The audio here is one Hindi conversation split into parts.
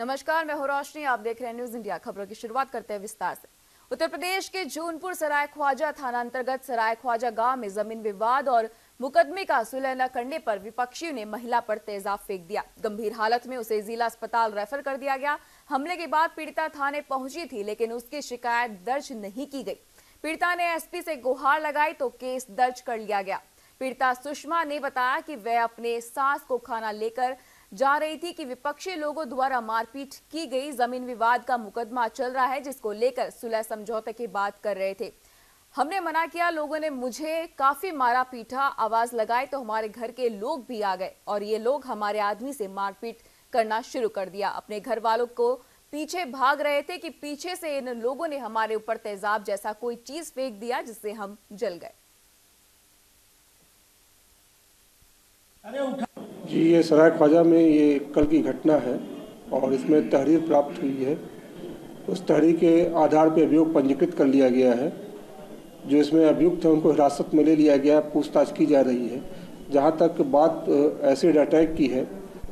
नमस्कार, मैं हूं रोशनी। आप देख रहे हैं न्यूज इंडिया। खबरों की शुरुआत करते हैं विस्तार से। उत्तर प्रदेश के जूनपुर सराय ख्वाजा थाना अंतर्गत सराय ख्वाजा गांव में जमीन विवाद और मुकदमे का सुलह न करने पर विपक्षियों ने महिला पर तेजाब फेंक दिया। गंभीर हालत में उसे जिला अस्पताल रेफर कर दिया गया। हमले के बाद पीड़िता थाने पहुंची थी, लेकिन उसकी शिकायत दर्ज नहीं की गई। पीड़िता ने एसपी से गुहार लगाई तो केस दर्ज कर लिया गया। पीड़िता सुषमा ने बताया कि वह अपने सास को खाना लेकर जा रही थी कि विपक्षी लोगों द्वारा मारपीट की गई। जमीन विवाद का मुकदमा चल रहा है, जिसको लेकर सुलह समझौते की बात कर रहे थे। हमने मना किया, लोगों ने मुझे काफी मारा पीटा, आवाज लगाई तो हमारे घर के लोग भी आ गए और ये लोग हमारे आदमी से मारपीट करना शुरू कर दिया। अपने घर वालों को पीछे भाग रहे थे कि पीछे से इन लोगों ने हमारे ऊपर तेजाब जैसा कोई चीज फेंक दिया, जिससे हम जल गए। जी, ये सराय ख्वाजा में ये कल की घटना है और इसमें तहरीर प्राप्त हुई है। उस तहरीर के आधार पर अभियोग पंजीकृत कर लिया गया है। जो इसमें अभियुक्त है उनको हिरासत में ले लिया गया है, पूछताछ की जा रही है। जहाँ तक बात एसिड अटैक की है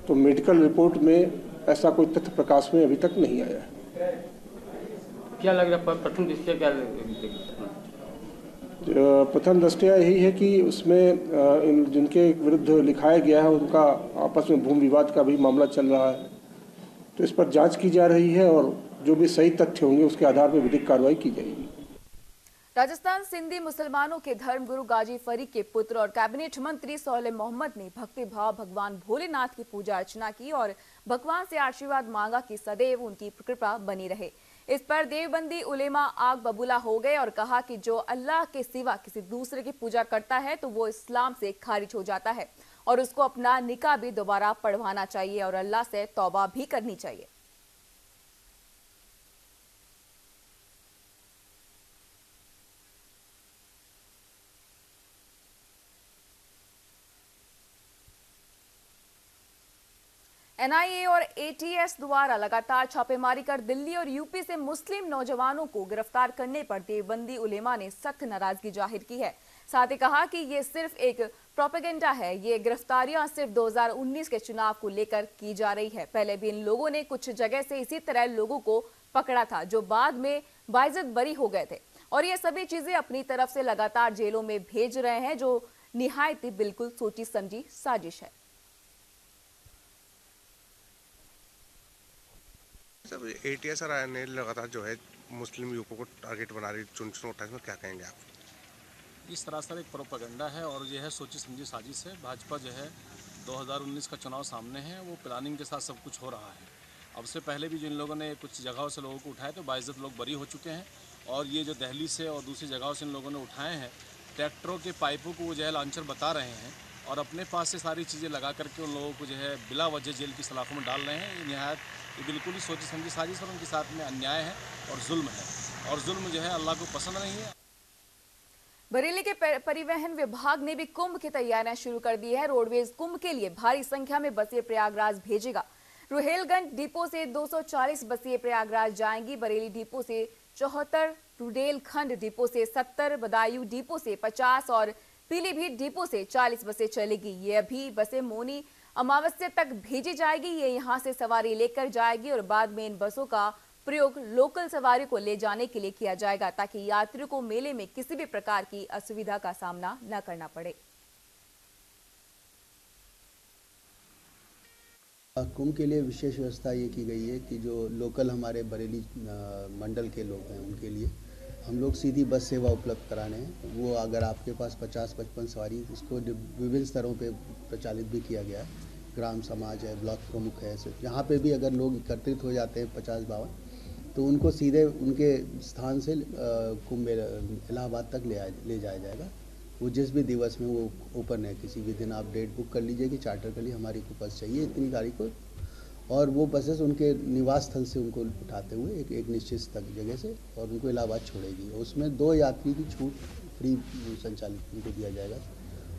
तो मेडिकल रिपोर्ट में ऐसा कोई तथ्य प्रकाश में अभी तक नहीं आया है। क्या लग रहा है प्रथम दृष्टया क्या प्रथम दृष्टया यही है कि उसमें जिनके विरुद्ध लिखाया गया है उनका आपस में भूमि विवाद का भी मामला चल रहा है, तो इस पर जांच की जा रही है और जो भी सही तथ्य होंगे उसके आधार पर विधिक कार्रवाई की जाएगी। राजस्थान सिंधी मुसलमानों के धर्मगुरु गाजी फरीक के पुत्र और कैबिनेट मंत्री सोले मोहम्मद ने भक्ति भाव भगवान भोलेनाथ की पूजा अर्चना की और भगवान से आशीर्वाद मांगा कि सदैव उनकी कृपा बनी रहे। इस पर देवबंदी उलेमा आग बबूला हो गए और कहा कि जो अल्लाह के सिवा किसी दूसरे की पूजा करता है तो वो इस्लाम से खारिज हो जाता है और उसको अपना निकाह भी दोबारा पढ़वाना चाहिए और अल्लाह से तौबा भी करनी चाहिए। एनआईए और एटीएस द्वारा लगातार छापेमारी कर दिल्ली और यूपी से मुस्लिम नौजवानों को गिरफ्तार करने पर देवबंदी उलेमा ने सख्त नाराजगी जाहिर की है। साथ ही कहा कि ये सिर्फ एक प्रोपेगेंडा है। ये गिरफ्तारियां सिर्फ 2019 के चुनाव को लेकर की जा रही है। पहले भी इन लोगों ने कुछ जगह से इसी तरह लोगों को पकड़ा था, जो बाद में बाइज्जत बरी हो गए थे और ये सभी चीजें अपनी तरफ से लगातार जेलों में भेज रहे हैं, जो निहायत बिल्कुल सोची समझी साजिश है। सब एटीएस और ने लगातार जो है मुस्लिम युवकों को टारगेट बना रही 1928 में, क्या कहेंगे आप? इस सरासर एक प्रोपेगेंडा है और यह है सोची समझी साजिश है। भाजपा जो है 2019 का चुनाव सामने है, वो प्लानिंग के साथ सब कुछ हो रहा है। अब से पहले भी जिन लोगों ने कुछ जगहों से लोगों को उठाए तो बाइज्जत लोग बरी हो चुके हैं और ये जो दिल्ली से और दूसरी जगहों से इन लोगों ने उठाए हैं, ट्रैक्टरों के पाइपों को वो जो है लॉन्चर बता रहे हैं और अपने पास से सारी चीज़ें लगा करके उन लोगों को जो है बिला वजह जेल की सलाखों में डाल रहे हैं। ये बिल्कुल ही सोची समझी साजिश और उनके साथ में अन्याय है और जुल्म है और जुल्म जो है अल्लाह को पसंद नहीं है। बरेली के परिवहन विभाग ने भी कुंभ की तैयारियां शुरू कर दी है। रोडवेज कुंभ के लिए भारी संख्या में बसें प्रयागराज भेजेगा। रुहेलगंज डिपो से 240 बसें प्रयागराज जाएंगी। बरेली डिपो से 74, रुडेलखंड डिपो से 70, बदायूं डिपो से 50 और पीलीभीत डिपो से 40 बसें चलेगी। ये अभी बसें मौनी अमावस्या तक भेजी जाएगी। ये यहां से सवारी लेकर जाएगी और बाद में इन बसों का प्रयोग लोकल सवारी को ले जाने के लिए किया जाएगा, ताकि यात्रियों को मेले में किसी भी प्रकार की असुविधा का सामना न करना पड़े। कुंभ के लिए विशेष व्यवस्था ये की गई है कि जो लोकल हमारे बरेली मंडल के लोग हैं उनके लिए हम लोग सीधी बस सेवा उपलब्ध कराने हैं। वो अगर आपके पास 50-55 सवारी, इसको विभिन्न स्तरों पे प्रचालित भी किया गया है। ग्राम समाज है, ब्लॉक प्रमुख है, जहाँ पे भी अगर लोग एकत्रित हो जाते हैं 50-52, तो उनको सीधे उनके स्थान से कुंभ इलाहाबाद तक ले जाया जाएगा। वो जिस भी दिवस में वो ओपन है, किसी भी दिन आप डेट बुक कर लीजिए कि चार्टर के लिए हमारी को बस चाहिए इतनी तारीख को, और वो बसेस उनके निवास स्थल से उनको उठाते हुए एक निश्चित तक जगह से और उनको इलाहाबाद छोड़ेगी। उसमें 2 यात्री की छूट फ्री संचालित उनको दिया जाएगा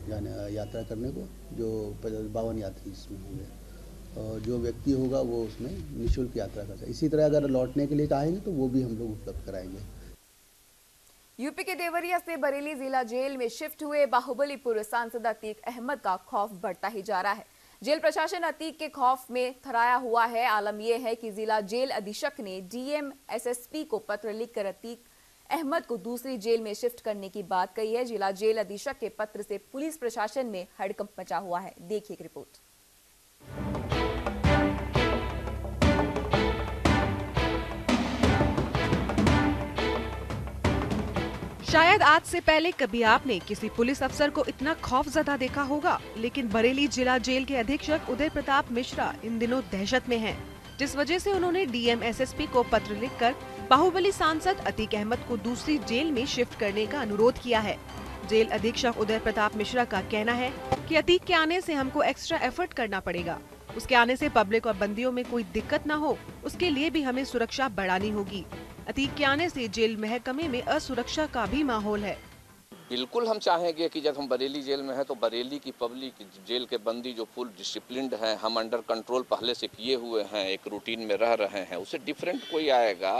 जाने यात्रा करने को, जो 52 यात्री इसमें होंगे और जो व्यक्ति होगा वो उसमें निःशुल्क यात्रा कर सकता। इसी तरह अगर लौटने के लिए चाहेंगे तो वो भी हम लोग उपलब्ध कराएंगे। यूपी के देवरिया से बरेली जिला जेल में शिफ्ट हुए बाहुबलीपुर सांसद अतीक अहमद का खौफ बढ़ता ही जा रहा है। जेल प्रशासन अतीक के खौफ में थराया हुआ है। आलम यह है कि जिला जेल अधीक्षक ने डीएम एसएसपी को पत्र लिखकर अतीक अहमद को दूसरी जेल में शिफ्ट करने की बात कही है। जिला जेल अधीक्षक के पत्र से पुलिस प्रशासन में हड़कंप मचा हुआ है। देखिए एक रिपोर्ट। शायद आज से पहले कभी आपने किसी पुलिस अफसर को इतना खौफजदा देखा होगा, लेकिन बरेली जिला जेल के अधीक्षक उदय प्रताप मिश्रा इन दिनों दहशत में हैं, जिस वजह से उन्होंने डीएम एसएसपी को पत्र लिखकर बाहुबली सांसद अतीक अहमद को दूसरी जेल में शिफ्ट करने का अनुरोध किया है। जेल अधीक्षक उदय प्रताप मिश्रा का कहना है कि अतीक के आने से हमको एक्स्ट्रा एफर्ट करना पड़ेगा। उसके आने से पब्लिक और बंदियों में कोई दिक्कत न हो, उसके लिए भी हमें सुरक्षा बढ़ानी होगी। अतीक के आने से जेल महकमे में असुरक्षा का भी माहौल है। बिल्कुल हम चाहेंगे कि जब हम बरेली जेल में हैं तो बरेली की पब्लिक, जेल के बंदी जो फुल डिसिप्लिन्ड हैं, हम अंडर कंट्रोल पहले से किए हुए हैं, एक रूटीन में रह रहे हैं, उससे डिफरेंट कोई आएगा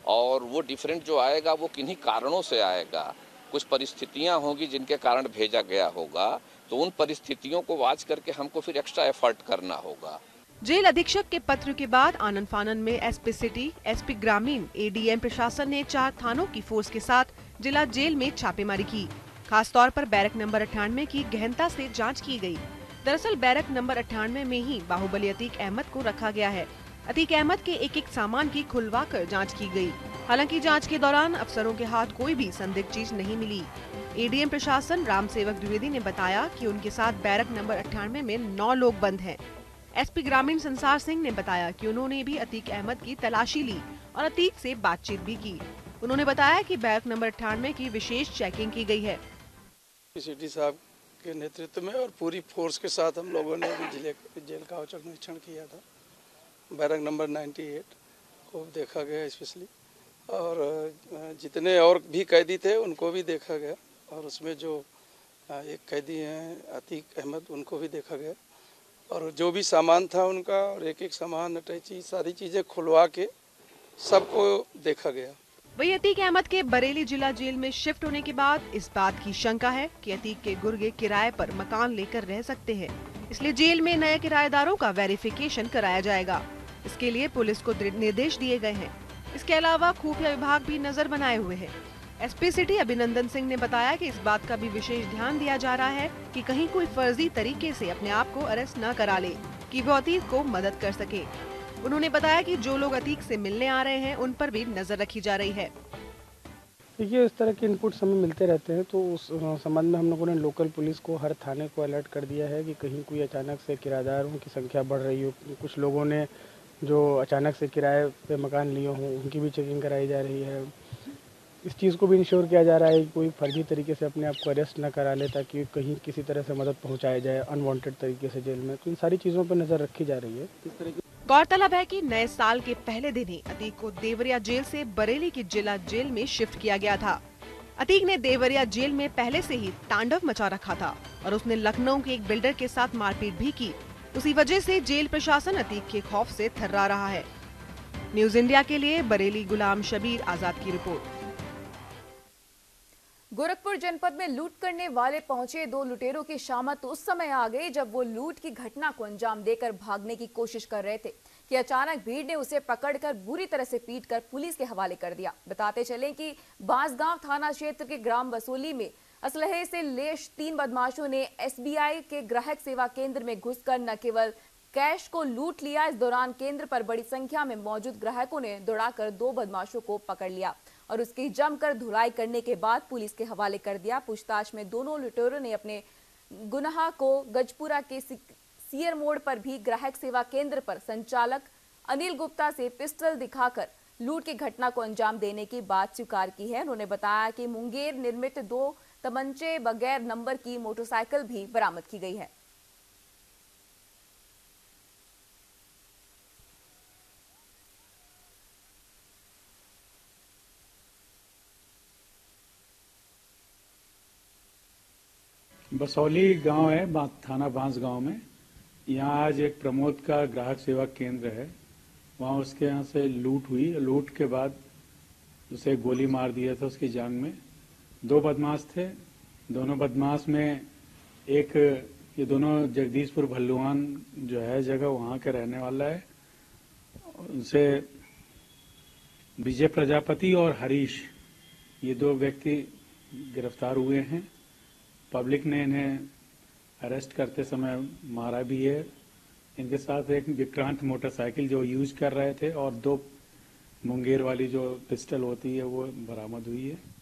और वो डिफरेंट जो आएगा वो किन्हीं कारणों से आएगा। कुछ परिस्थितियां होंगी जिनके कारण भेजा गया होगा, तो उन परिस्थितियों को वॉच करके हमको फिर एक्स्ट्रा एफर्ट करना होगा। जेल अधीक्षक के पत्र के बाद आनन फानन में एसपी सिटी, एसपी ग्रामीण, एडीएम प्रशासन ने 4 थानों की फोर्स के साथ जिला जेल में छापेमारी की। खास तौर पर बैरक नंबर 98 की गहनता से जांच की गई। दरअसल बैरक नंबर 98 में ही बाहुबली अतीक अहमद को रखा गया है। अतीक अहमद के एक सामान की खुलवाकर जांच की गई। हालांकि जांच के दौरान अफसरों के हाथ कोई भी संदिग्ध चीज नहीं मिली। एडीएम प्रशासन राम सेवक द्विवेदी ने बताया कि उनके साथ बैरक नंबर 98 में 9 लोग बंद हैं। एसपी ग्रामीण संसार सिंह ने बताया कि उन्होंने भी अतीक अहमद की तलाशी ली और अतीक से बातचीत भी की। उन्होंने बताया कि बैरक नंबर 98 की विशेष चेकिंग की गई है। सिटी साहब के नेतृत्व में और पूरी फोर्स के साथ हम लोगों ने जेल का औचक निरीक्षण किया था। बैरक नंबर 98 को देखा गया स्पेशली, और जितने और भी कैदी थे उनको भी देखा गया, और उसमें जो एक कैदी हैं अतीक अहमद, उनको भी देखा गया, और जो भी सामान था उनका और एक सामान अटैची सारी चीज़ें खुलवा के सबको देखा गया। वही अतीक अहमद के बरेली जिला जेल में शिफ्ट होने के बाद इस बात की शंका है कि अतीक के गुर्गे किराए पर मकान लेकर रह सकते हैं, इसलिए जेल में नए किराएदारों का वेरिफिकेशन कराया जाएगा। इसके लिए पुलिस को निर्देश दिए गए हैं। इसके अलावा खुफिया विभाग भी नजर बनाए हुए है। एसपी सिटी अभिनंदन सिंह ने बताया कि इस बात का भी विशेष ध्यान दिया जा रहा है कि कहीं कोई फर्जी तरीके से अपने आप को अरेस्ट न करा ले कि वो अतीक को मदद कर सके। उन्होंने बताया कि जो लोग अतीक से मिलने आ रहे हैं उन पर भी नजर रखी जा रही है। देखिए, इस तरह के इनपुट्स हमें मिलते रहते हैं, तो उस संबंध में हम लोगों ने लोकल पुलिस को, हर थाने को अलर्ट कर दिया है कि कहीं कोई अचानक से किराएदारों की संख्या बढ़ रही हो। कुछ लोगों ने जो अचानक से किराए पे मकान लिए हों उनकी भी चेकिंग कराई जा रही है। इस चीज़ को भी इंश्योर किया जा रहा है कि कोई फर्जी तरीके से अपने आप को अरेस्ट न करा ले, ताकि कहीं किसी तरह से मदद पहुंचाया जाए अनवांटेड तरीके से जेल में। तो इन सारी चीज़ों पर नज़र रखी जा रही है। इस तरह की गौरतलब है कि नए साल के पहले दिन ही अतीक को देवरिया जेल से बरेली की जिला जेल में शिफ्ट किया गया था। अतीक ने देवरिया जेल में पहले से ही तांडव मचा रखा था और उसने लखनऊ के एक बिल्डर के साथ मारपीट भी की। उसी वजह से जेल प्रशासन अतीक के खौफ से थर्रा रहा है। न्यूज इंडिया के लिए बरेली गुलाम शबीर आजाद की रिपोर्ट। गोरखपुर जनपद में लूट करने वाले पहुंचे 2 लुटेरों की शामत उस समय आ गई जब वो लूट की घटना को अंजाम देकर भागने की कोशिश कर रहे थे कि अचानक भीड़ ने उसे पकड़कर बुरी तरह से पीटकर पुलिस के हवाले कर दिया। बताते चलें कि बांसगांव थाना क्षेत्र के ग्राम बसोली में असलहे से लेश 3 बदमाशों ने एसबीआई के ग्राहक सेवा केंद्र में घुसकर न केवल कैश को लूट लिया, इस दौरान केंद्र पर बड़ी संख्या में मौजूद ग्राहकों ने दौड़ाकर 2 बदमाशों को पकड़ लिया और उसकी जमकर धुलाई करने के बाद पुलिस के हवाले कर दिया। पूछताछ में दोनों लुटेरों ने अपने गुनाह को गजपुरा के सियर मोड़ पर भी ग्राहक सेवा केंद्र पर संचालक अनिल गुप्ता से पिस्टल दिखाकर लूट की घटना को अंजाम देने की बात स्वीकार की है। उन्होंने बताया कि मुंगेर निर्मित 2 तमंचे बगैर नंबर की मोटरसाइकिल भी बरामद की गई है। बसौली गांव है, थाना बांसगांव में। यहाँ आज एक प्रमोद का ग्राहक सेवा केंद्र है, वहाँ उसके यहाँ से लूट हुई। लूट के बाद उसे गोली मार दिया था उसकी जांघ में। 2 बदमाश थे, दोनों बदमाश में एक ये दोनों जगदीशपुर भल्लुआन जो है जगह वहाँ के रहने वाला है। उनसे विजय प्रजापति और हरीश ये दो व्यक्ति गिरफ्तार हुए हैं। पब्लिक ने इन्हें अरेस्ट करते समय मारा भी है। इनके साथ एक विक्रांत मोटरसाइकिल जो यूज कर रहे थे और 2 मुंगेर वाली जो पिस्टल होती है वो बरामद हुई है।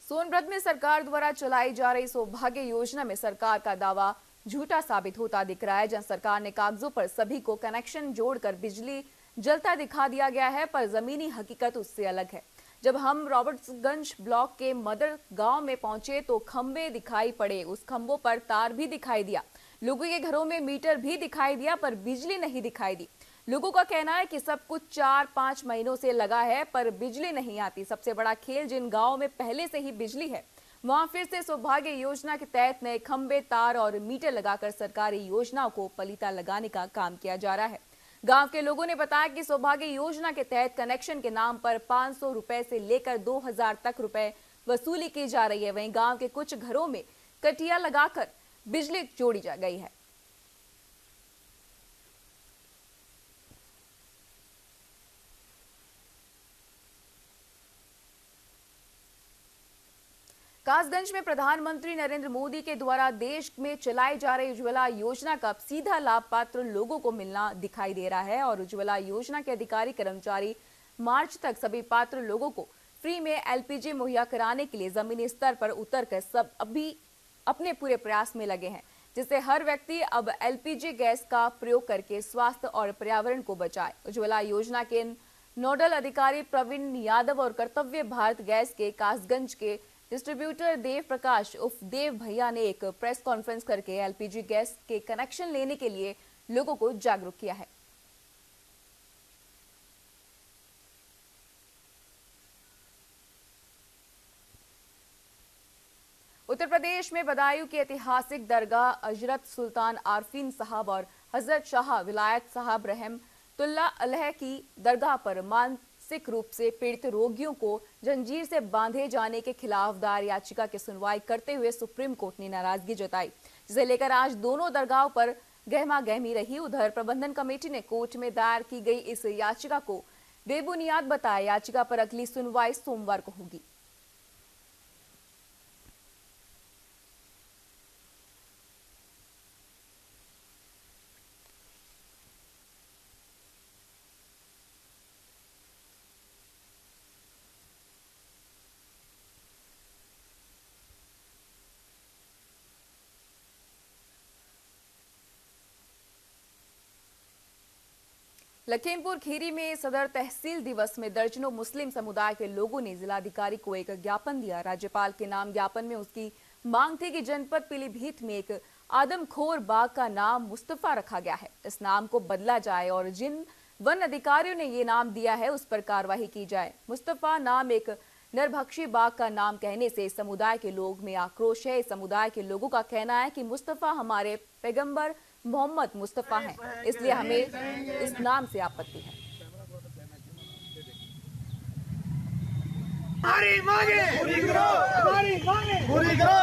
सोनभद्र में सरकार द्वारा चलाई जा रही सौभाग्य योजना में सरकार का दावा झूठा साबित होता दिख रहा है, जहां सरकार ने कागजों पर सभी को कनेक्शन जोड़कर बिजली जलता दिखा दिया गया है, पर जमीनी हकीकत उससे अलग है। जब हम रॉबर्ट्सगंज ब्लॉक के मदर गांव में पहुंचे तो खंबे दिखाई पड़े, उस खंभों पर तार भी दिखाई दिया, लोगों के घरों में मीटर भी दिखाई दिया, पर बिजली नहीं दिखाई दी। लोगों का कहना है कि सब कुछ 4-5 महीनों से लगा है पर बिजली नहीं आती। सबसे बड़ा खेल जिन गांवों में पहले से ही बिजली है वहां फिर से सौभाग्य योजना के तहत नए खंबे, तार और मीटर लगाकर सरकारी योजनाओं को पलीता लगाने का काम किया जा रहा है। गांव के लोगों ने बताया कि सौभाग्य योजना के तहत कनेक्शन के नाम पर 500 रुपए से लेकर 2000 तक रुपए वसूली की जा रही है। वहीं गांव के कुछ घरों में कटिया लगाकर बिजली जोड़ी जा गई है। कासगंज में प्रधानमंत्री नरेंद्र मोदी के द्वारा देश में चलाई जा रही उज्ज्वला योजना का सीधा लाभ पात्र लोगों को मिलना दिखाई दे रहा है और उज्ज्वला योजना के अधिकारी कर्मचारी मार्च तक सभी पात्र लोगों को फ्री में एलपीजी मुहैया कराने के लिए जमीनी स्तर पर उतरकर सब अभी अपने पूरे प्रयास में लगे हैं, जिससे हर व्यक्ति अब एलपीजी गैस का प्रयोग करके स्वास्थ्य और पर्यावरण को बचाए। उज्ज्वला योजना के नोडल अधिकारी प्रवीण यादव और कर्तव्य भारत गैस के कासगंज के डिस्ट्रीब्यूटर देव प्रकाश उर्फ देव भैया ने एक प्रेस कॉन्फ्रेंस करके एलपीजी गैस के कनेक्शन लेने के लिए लोगों को जागरूक किया है। उत्तर प्रदेश में बदायूं की ऐतिहासिक दरगाह हजरत सुल्तान आरफीन साहब और हजरत शाह विलायत साहब रहमतुल्लाह अलैह की दरगाह पर मानसिक रूप से पीड़ित रोगियों को जंजीर से बांधे जाने के खिलाफ दायर याचिका की सुनवाई करते हुए सुप्रीम कोर्ट ने नाराजगी जताई, जिसे लेकर आज दोनों दरगाहों पर गहमा-गहमी रही। उधर प्रबंधन कमेटी ने कोर्ट में दायर की गई इस याचिका को बेबुनियाद बताया। याचिका पर अगली सुनवाई सोमवार को होगी। लखीमपुर खीरी में सदर तहसील दिवस में दर्जनों मुस्लिम समुदाय के लोगों ने जिलाधिकारी को एक ज्ञापन दिया। राज्यपाल के नाम ज्ञापन में उसकी मांग थी कि जनपद पीलीभीत में एक आदमखोर बाघ का नाम मुस्तफा रखा गया है, इस नाम को बदला जाए और जिन वन अधिकारियों ने ये नाम दिया है उस पर कार्रवाई की जाए। मुस्तफा नाम एक नरभक्षी बाघ का नाम कहने से समुदाय के लोग में आक्रोश है। समुदाय के लोगों का कहना है कि मुस्तफा हमारे पैगंबर मोहम्मद मुस्तफा हैं, इसलिए हमें इस नाम से आपत्ति है। हमारी मांगे पूरी करो, हमारी मांगे पूरी करो,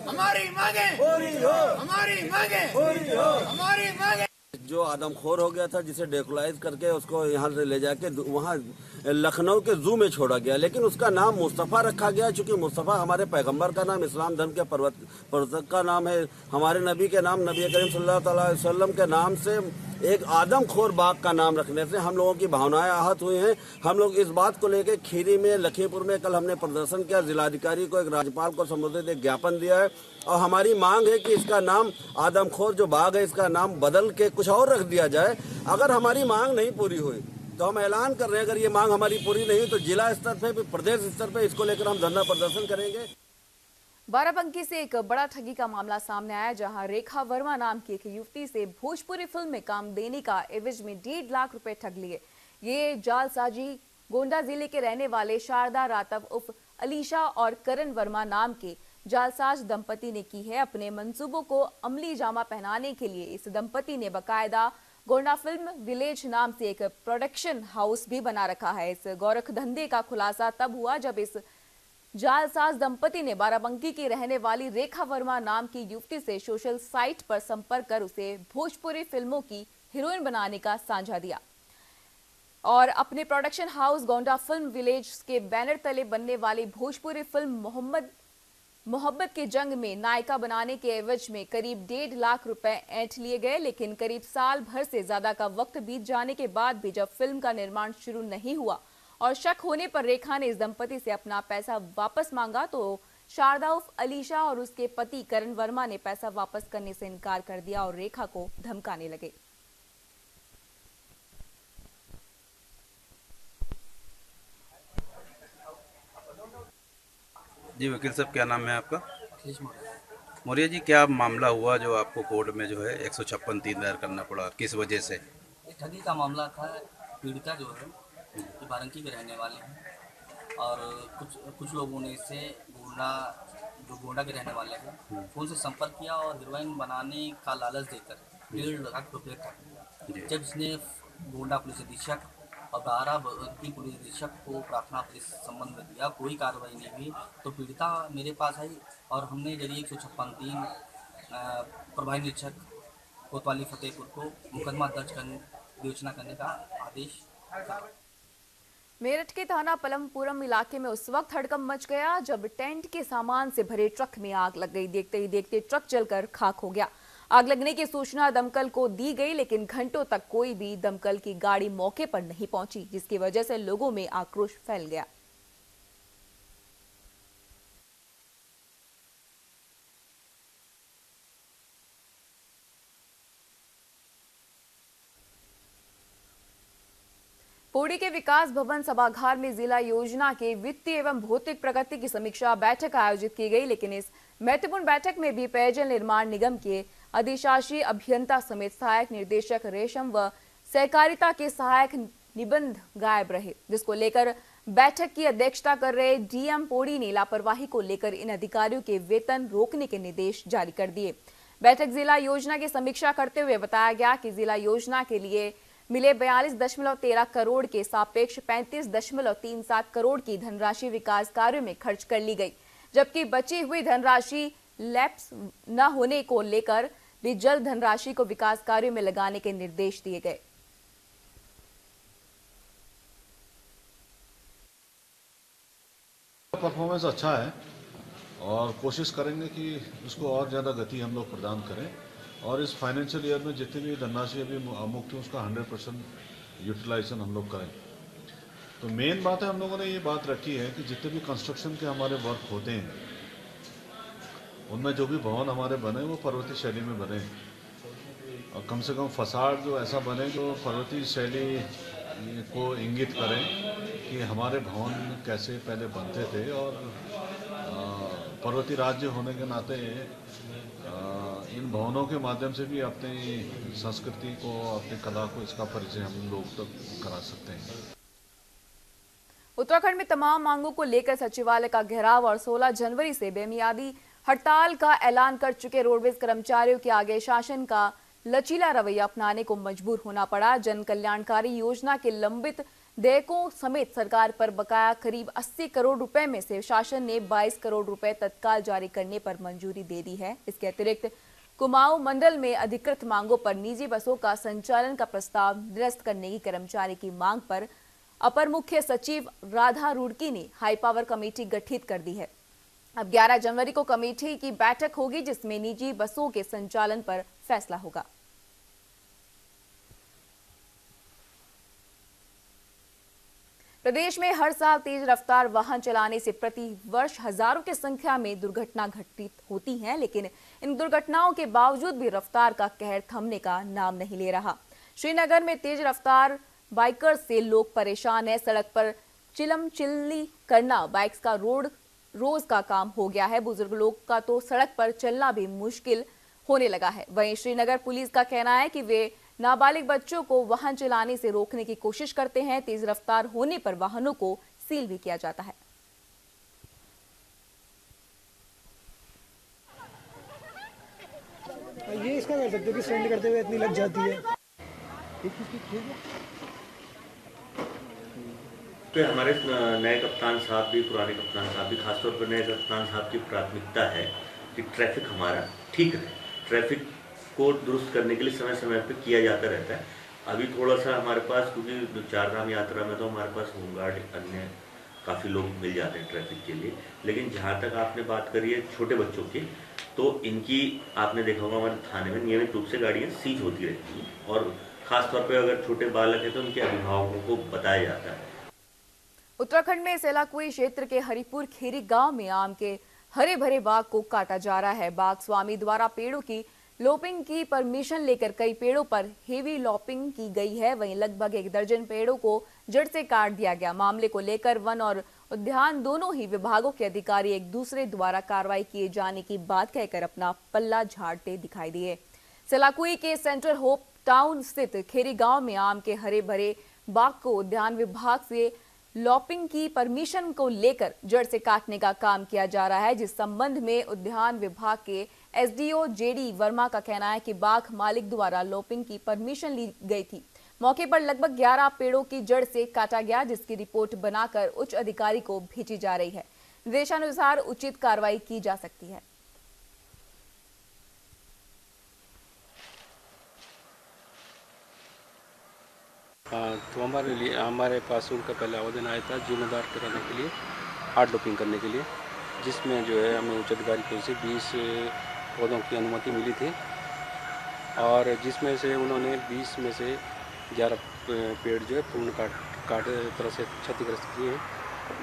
हमारी मांगे पूरी हो, हमारी मांगे पूरी हो, हमारी मांगे। जो आदमखोर हो गया था जिसे डेकोलाइज करके उसको यहाँ से ले जाके वहाँ लखनऊ के जू में छोड़ा गया, लेकिन उसका नाम मुस्तफ़ा रखा गया। चूंकि मुस्तफ़ा हमारे पैगंबर का नाम, इस्लाम धर्म के प्रवर्तक का नाम है, हमारे नबी के नाम, नबी करीम सल्लल्लाहु अलैहि वसल्लम के नाम से एक आदमखोर बाघ का नाम रखने से हम लोगों की भावनाएं आहत हुई हैं। हम लोग इस बात को लेकर खीरी में, लखीमपुर में कल हमने प्रदर्शन किया, जिलाधिकारी को, एक राज्यपाल को संबोधित एक ज्ञापन दिया है और हमारी मांग है कि इसका नाम आदमखोर जो बाघ है इसका नाम बदल के कुछ और रख दिया जाए। अगर हमारी मांग नहीं पूरी हुई तो हम ऐलान कर रहे हैं, अगर ये मांग हमारी पूरी नहीं हुई तो जिला स्तर पे, प्रदेश स्तर पे इसको लेकर हम धरना प्रदर्शन करेंगे। बाराबंकी से एक बड़ा ठगी का मामला सामने आया, जहां रेखा वर्मा नाम की एक युवती से भोजपुरी फिल्म में काम देने का एवज में 1.5 लाख रुपए ठग लिए। ये जालसाजी गोंडा जिले के रहने वाले शारदा रातव उर्फ अलीशा और करण वर्मा नाम के जालसाज दंपति ने की है। अपने मंसूबों को अमली जामा पहनाने के लिए इस दंपति ने बकायदा गोंडा फिल्म विलेज नाम से एक प्रोडक्शन हाउस भी बना रखा है। इस गोरख धंधे का खुलासा तब हुआ जब इस जालसाज दंपति ने बाराबंकी की रहने वाली रेखा वर्मा नाम की युवती से सोशल साइट पर संपर्क कर उसे भोजपुरी फिल्मों की हीरोइन बनाने का सांझा दिया और अपने production house Gonda film village के बैनर तले बनने वाली भोजपुरी फिल्म मोहब्बत के जंग में नायिका बनाने के एवज में करीब 1.5 लाख रुपए ऐंठ लिए गए। लेकिन करीब साल भर से ज्यादा का वक्त बीत जाने के बाद भी जब फिल्म का निर्माण शुरू नहीं हुआ और शक होने पर रेखा ने इस दंपति से अपना पैसा वापस मांगा तो शारदा उर्फ अलीशा और उसके पति करण वर्मा ने पैसा वापस करने से इनकार कर दिया और रेखा को धमकाने लगे। जी वकील साहब, क्या नाम है आपका? मौर्य जी, क्या मामला हुआ जो आपको कोर्ट में जो है 156(3) दायर करना पड़ा, किस वजह से? ठगी का मामला था। पीड़िता जो है ये बाराबंकी के रहने वाले हैं और कुछ लोगों ने इसे गोंडा के रहने वाले हैं फोन से संपर्क किया और हीरोइन बनाने का लालच देकर 1.5 लाख रुपये ठग। जब इसने गोंडा पुलिस अधीक्षक और बाराबंकी पुलिस अधीक्षक को प्रार्थना पत्र इस संबंध में दिया, कोई कार्रवाई नहीं हुई तो पीड़िता मेरे पास आई और हमने जरिए 156(3) प्रभारी निरीक्षक कोतवाली फतेहपुर को मुकदमा दर्ज करने विवेचना करने का आदेश। मेरठ के थाना पलमपुरम इलाके में उस वक्त हड़कंप मच गया जब टेंट के सामान से भरे ट्रक में आग लग गई। देखते ही देखते ट्रक जलकर खाक हो गया। आग लगने की सूचना दमकल को दी गई लेकिन घंटों तक कोई भी दमकल की गाड़ी मौके पर नहीं पहुंची, जिसकी वजह से लोगों में आक्रोश फैल गया। पौड़ी के विकास भवन सभागार में जिला योजना के वित्तीय एवं भौतिक प्रगति की समीक्षा बैठक आयोजित की गई। लेकिन इस महत्वपूर्ण बैठक में भी पेयजल निर्माण निगम के अधिशासी अभियंता समेत सहायक निर्देशक रेशम व सहकारिता के सहायक निबंध गायब रहे, जिसको लेकर बैठक की अध्यक्षता कर रहे डीएम पौड़ी ने लापरवाही को लेकर इन अधिकारियों के वेतन रोकने के निर्देश जारी कर दिए। बैठक जिला योजना की समीक्षा करते हुए बताया गया कि जिला योजना के लिए मिले 42.13 करोड़ के सापेक्ष 35.37 करोड़ की धनराशि विकास कार्यों में खर्च कर ली गई, जबकि बची हुई धनराशि लैप्स न होने को लेकर भी जल्द धनराशि को विकास कार्यों में लगाने के निर्देश दिए गए। परफॉर्मेंस अच्छा है और कोशिश करेंगे कि उसको और ज़्यादा गति हम लोग प्रदान करें और इस फाइनेंशियल ईयर में जितनी भी धनराशि अभी मुक्त है उसका 100% यूटिलाइजेशन हम लोग करें। तो मेन बात है, हम लोगों ने ये बात रखी है कि जितने भी कंस्ट्रक्शन के हमारे वर्क होते हैं उनमें जो भी भवन हमारे बने वो पर्वतीय शैली में बने और कम से कम फसाड जो ऐसा बने जो पर्वतीय शैली को इंगित करें कि हमारे भवन कैसे पहले बनते थे और पर्वतीय राज्य होने के नाते इन भवनों के माध्यम से भी अपनी संस्कृति को, अपनी कला को, इसका परिचय हम लोग तक करा सकते हैं। उत्तराखंड में तमाम मांगों को लेकर सचिवालय का घेराव और 16 जनवरी से बेमियादी हड़ताल का ऐलान कर चुके रोडवेज कर्मचारियों के आगे शासन का लचीला रवैया अपनाने को मजबूर होना पड़ा। जन कल्याणकारी योजना के लंबित देयकों समेत सरकार पर बकाया करीब 80 करोड़ रुपए में से शासन ने 22 करोड़ रुपए तत्काल जारी करने पर मंजूरी दे दी है। इसके अतिरिक्त कुमाऊं मंडल में अधिकृत मांगों पर निजी बसों का संचालन का प्रस्ताव निरस्त करने की कर्मचारी की मांग पर अपर मुख्य सचिव राधा रुड़की ने हाई पावर कमेटी गठित कर दी है। अब 11 जनवरी को कमेटी की बैठक होगी जिसमें निजी बसों के संचालन पर फैसला होगा। प्रदेश में हर साल तेज रफ्तार वाहन चलाने से प्रति वर्ष हजारों की संख्या में दुर्घटना घटित होती हैं, लेकिन इन दुर्घटनाओं के बावजूद भी रफ्तार का कहर थमने का नाम नहीं ले रहा। श्रीनगर में तेज रफ्तार बाइकर्स से लोग परेशान हैं। सड़क पर चिलम चिल्ली करना बाइक्स का रोज का काम हो गया है। बुजुर्ग लोग का तो सड़क पर चलना भी मुश्किल होने लगा है। वहीं श्रीनगर पुलिस का कहना है कि वे नाबालिग बच्चों को वाहन चलाने से रोकने की कोशिश करते हैं। तेज रफ्तार होने पर वाहनों को सील भी किया जाता है। ये इसका कर सकते हो कि स्टैंड करते हुए इतनी लग जाती है। तो हमारे नए कप्तान साहब भी, पुराने कप्तान साहब भी, खासतौर पर नए कप्तान साहब की प्राथमिकता है कि ट्रैफिक हमारा ठीक रहे। ट्रैफिक को दुरुस्त करने के लिए समय समय पर किया जाता रहता है। अभी थोड़ा सा हमारे पास, क्योंकि चारधाम यात्रा में तो हमारे पास होमगार्ड अन्य काफ़ी लोग मिल जाते हैं ट्रैफिक के लिए, लेकिन जहाँ तक आपने बात करी है छोटे बच्चों की, तो इनकी आपने देखा होगा हमारे थाने में नियमित रूप से गाड़ियाँ सीज होती रहती हैं और ख़ासतौर पर अगर छोटे बालक हैं तो उनके अभिभावकों को बताया जाता है। उत्तराखंड में सेलाकुई क्षेत्र के हरिपुर खेरी गांव में आम के हरे भरे बाग को काटा जा रहा है। बाग स्वामी द्वारा पेड़ों की लॉपिंग की परमिशन लेकर कई पेड़ों पर हेवी लॉपिंग की गई है। वहीं लगभग 1 दर्जन पेड़ों को जड़ से काट दिया गया। मामले को लेकर वन और उद्यान दोनों ही विभागों के अधिकारी एक दूसरे द्वारा कार्रवाई किए जाने की बात कहकर अपना पल्ला झाड़ते दिखाई दिए। सेलाकुई के सेंट्रल होप टाउन स्थित खेरी गांव में आम के हरे भरे बाग को उद्यान विभाग से लॉपिंग की परमिशन को लेकर जड़ से काटने का काम किया जा रहा है, जिस संबंध में उद्यान विभाग के एसडीओ जेडी वर्मा का कहना है कि बाग मालिक द्वारा लॉपिंग की परमिशन ली गई थी। मौके पर लगभग 11 पेड़ों की जड़ से काटा गया, जिसकी रिपोर्ट बनाकर उच्च अधिकारी को भेजी जा रही है। निर्देशानुसार उचित कार्रवाई की जा सकती है। तो हमारे पास उनका पहले आवेदन आया था जीर्णोद्धार कराने के लिए, हार्ड लॉपिंग करने के लिए, जिसमें जो है हमें उच्च अधिकारी की ओर से 20 पौधों की अनुमति मिली थी और जिसमें से उन्होंने 20 में से 11 पेड़ जो है पूर्ण काट तरह से क्षतिग्रस्त किए हैं,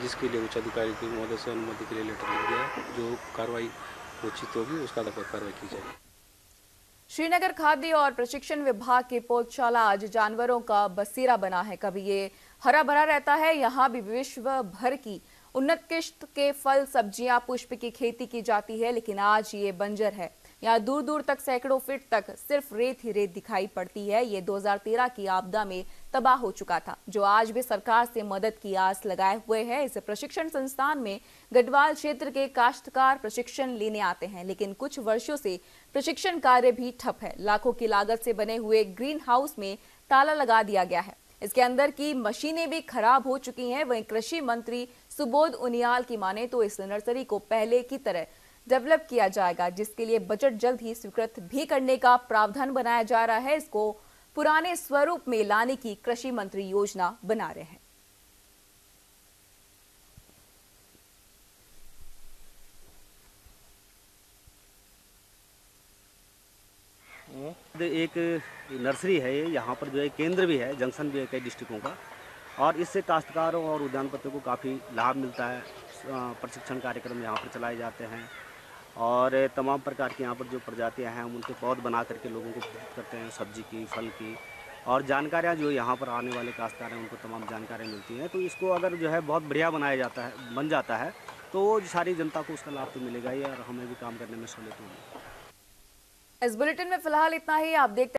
जिसके लिए उच्च अधिकारी की महोदय से अनुमति के लिए लेटर लिख दिया है। जो कार्रवाई उचित होगी उसका कार्रवाई की जाएगी। श्रीनगर खाद्य और प्रशिक्षण विभाग की पौधशाला आज जानवरों का बसेरा बना है। कभी ये हरा भरा रहता है, यहाँ भी विश्व भर की उन्नत किस्म के फल, सब्जियां, पुष्प की खेती की जाती है, लेकिन आज ये बंजर है। यहाँ दूर दूर तक सैकड़ों फीट तक सिर्फ रेत ही रेत दिखाई पड़ती है। ये 2013 की आपदा में तबाह हो चुका था, जो आज भी सरकार से मदद की आस लगाए हुए है। इस प्रशिक्षण संस्थान में गढ़वाल क्षेत्र के काश्तकार प्रशिक्षण लेने आते हैं, लेकिन कुछ वर्षों से प्रशिक्षण कार्य भी ठप है। लाखों की लागत से बने हुए ग्रीन हाउस में ताला लगा दिया गया है। इसके अंदर की मशीनें भी खराब हो चुकी हैं। वहीं कृषि मंत्री सुबोध उनियाल की माने तो इस नर्सरी को पहले की तरह डेवलप किया जाएगा, जिसके लिए बजट जल्द ही स्वीकृत भी करने का प्रावधान बनाया जा रहा है। इसको पुराने स्वरूप में लाने की कृषि मंत्री योजना बना रहे हैं। एक नर्सरी है, यहाँ पर जो है केंद्र भी है, जंक्शन भी है कई डिस्ट्रिक्टों का, और इससे काश्तकारों और उद्यानपतियों को काफ़ी लाभ मिलता है। प्रशिक्षण कार्यक्रम यहाँ पर चलाए जाते हैं और तमाम प्रकार की यहाँ पर जो प्रजातियाँ हैं हम उनके पौध बना करके लोगों को वितरित करते हैं, सब्जी की, फल की, और जानकारियाँ जो यहाँ पर आने वाले काश्तकार हैं उनको तमाम जानकारियाँ मिलती हैं। तो इसको अगर जो है बहुत बढ़िया बन जाता है तो सारी जनता को उसका लाभ तो मिलेगा ही और हमें भी काम करने में सहूलियत होगी। इस बुलेटिन में फिलहाल इतना ही। आप देखते